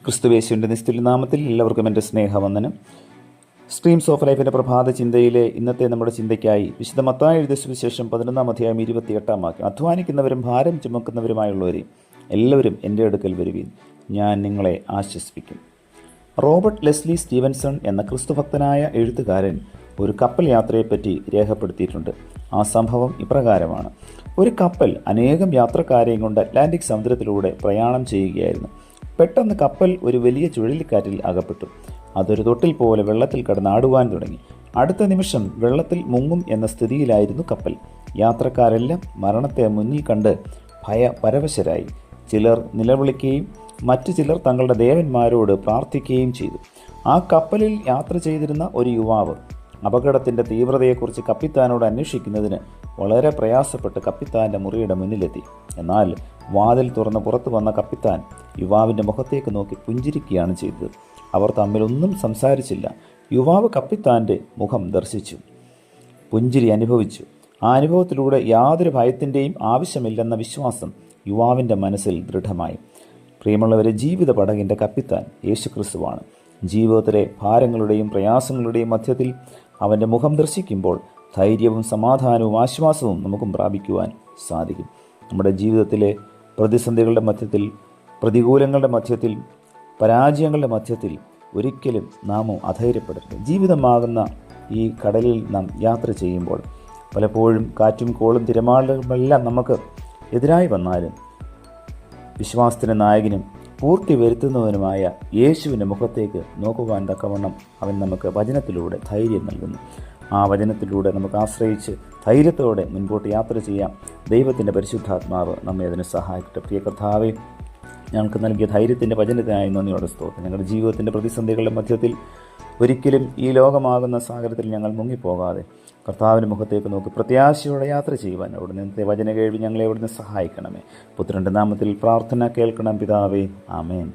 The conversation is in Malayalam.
ക്രിസ്തുവേശുവിൻ്റെ നിസ്തുല്യ നാമത്തിൽ എല്ലാവർക്കും എൻ്റെ സ്നേഹവന്ദനം. സ്ട്രീംസ് ഓഫ് ലൈഫിൻ്റെ പ്രഭാത ചിന്തയിലെ ഇന്നത്തെ നമ്മുടെ ചിന്തയ്ക്കായി വിശുദ്ധ മത്തായി എഴുതിയ സുവിശേഷം 11-ാം അധ്യായം 28-ാം വാക്യം. അധ്വാനിക്കുന്നവരും ഭാരം ചുമക്കുന്നവരുമായുള്ളവരെയും എല്ലാവരും എൻ്റെ അടുക്കൽ വരുവീൻ, ഞാൻ നിങ്ങളെ ആശ്വസിപ്പിക്കും. റോബർട്ട് ലെസ്ലി സ്റ്റീവൻസൺ എന്ന ക്രിസ്തുഭക്തനായ എഴുത്തുകാരൻ ഒരു കപ്പൽ യാത്രയെപ്പറ്റി രേഖപ്പെടുത്തിയിട്ടുണ്ട്. ആ സംഭവം ഇപ്രകാരമാണ്. ഒരു കപ്പൽ അനേകം യാത്രക്കാരെയും കൊണ്ട് അറ്റ്ലാന്റിക് സമുദ്രത്തിലൂടെ പ്രയാണം ചെയ്യുകയായിരുന്നു. പെട്ടെന്ന് കപ്പൽ ഒരു വലിയ ചുഴലിക്കാറ്റിൽ അകപ്പെട്ടു. അതൊരു തൊട്ടിൽ പോലെ വെള്ളത്തിൽ കിടന്നാടുവാൻ തുടങ്ങി. അടുത്ത നിമിഷം വെള്ളത്തിൽ മുങ്ങും എന്ന സ്ഥിതിയിലായിരുന്നു കപ്പൽ. യാത്രക്കാരെല്ലാം മരണത്തെ മുന്നിൽ കണ്ട് പരവശരായി. ചിലർ നിലവിളിക്കുകയും മറ്റു ചിലർ തങ്ങളുടെ ദേവന്മാരോട് പ്രാർത്ഥിക്കുകയും ചെയ്തു. ആ കപ്പലിൽ യാത്ര ചെയ്തിരുന്ന ഒരു യുവാവ് അപകടത്തിൻ്റെ തീവ്രതയെക്കുറിച്ച് കപ്പിത്താനോട് അന്വേഷിക്കുന്നതിന് വളരെ പ്രയാസപ്പെട്ട് കപ്പിത്താൻ്റെ മുറിയുടെ മുന്നിലെത്തി. എന്നാൽ വാതിൽ തുറന്ന് പുറത്തു വന്ന കപ്പിത്താൻ യുവാവിൻ്റെ മുഖത്തേക്ക് നോക്കി പുഞ്ചിരിക്കുകയാണ് ചെയ്തത്. അവർ തമ്മിലൊന്നും സംസാരിച്ചില്ല. യുവാവ് കപ്പിത്താൻ്റെ മുഖം ദർശിച്ചു, പുഞ്ചിരി അനുഭവിച്ചു. ആ അനുഭവത്തിലൂടെ യാതൊരു ഭയത്തിൻ്റെയും ആവശ്യമില്ലെന്ന വിശ്വാസം യുവാവിൻ്റെ മനസ്സിൽ ദൃഢമായി. പ്രിയമുള്ളവരെ, ജീവിത പടകിൻ്റെ കപ്പിത്താൻ യേശുക്രിസ്തുവാണ്. ജീവിതത്തിലെ ഭാരങ്ങളുടെയും പ്രയാസങ്ങളുടെയും മധ്യത്തിൽ അവൻ്റെ മുഖം ദർശിക്കുമ്പോൾ ധൈര്യവും സമാധാനവും ആശ്വാസവും നമുക്കും പ്രാപിക്കുവാൻ സാധിക്കും. നമ്മുടെ ജീവിതത്തിലെ പ്രതിസന്ധികളുടെ മധ്യത്തിൽ, പ്രതികൂലങ്ങളുടെ മധ്യത്തിൽ, പരാജയങ്ങളുടെ മധ്യത്തിൽ ഒരിക്കലും നാം അധൈര്യപ്പെടരുത്. ജീവിതമാകുന്ന ഈ കടലിൽ നാം യാത്ര ചെയ്യുമ്പോൾ പലപ്പോഴും കാറ്റും കോളും തിരമാലകളുമെല്ലാം നമുക്ക് എതിരായി വന്നാലും വിശ്വാസത്തിൻ്റെ നായകനും പൂർത്തി വരുത്തുന്നവനുമായ യേശുവിൻ്റെ മുഖത്തേക്ക് നോക്കുവാൻ തക്കവണ്ണം അവൻ നമുക്ക് വചനത്തിലൂടെ ധൈര്യം നൽകുന്നു. ആ വചനത്തിലൂടെ നമുക്ക് ആശ്രയിച്ച് ധൈര്യത്തോടെ മുൻപോട്ട് യാത്ര ചെയ്യാം. ദൈവത്തിൻ്റെ പരിശുദ്ധാത്മാവ് നമ്മെ അതിന് സഹായിക്കട്ടെ. പ്രിയ കർത്താവേ, ഞങ്ങൾക്ക് നൽകിയ ധൈര്യത്തിൻ്റെ വചനത്തിനായി നന്ദിയോടെ സ്തോത്രം. ഞങ്ങളുടെ ജീവിതത്തിൻ്റെ പ്രതിസന്ധികളുടെ മധ്യത്തിൽ ഒരിക്കലും ഈ ലോകമാകുന്ന സാഗരത്തിൽ ഞങ്ങൾ മുങ്ങിപ്പോകാതെ കർത്താവിൻ്റെ മുഖത്തേക്ക് നോക്കി പ്രത്യാശയോടെ യാത്ര ചെയ്യുവാൻ അവിടുന്ന് ഇന്നത്തെ വചന കേൾവി ഞങ്ങളെ അവിടുന്ന് സഹായിക്കണമേ. പുത്രൻ്റെ നാമത്തിൽ പ്രാർത്ഥന കേൾക്കണം പിതാവേ, ആമേൻ.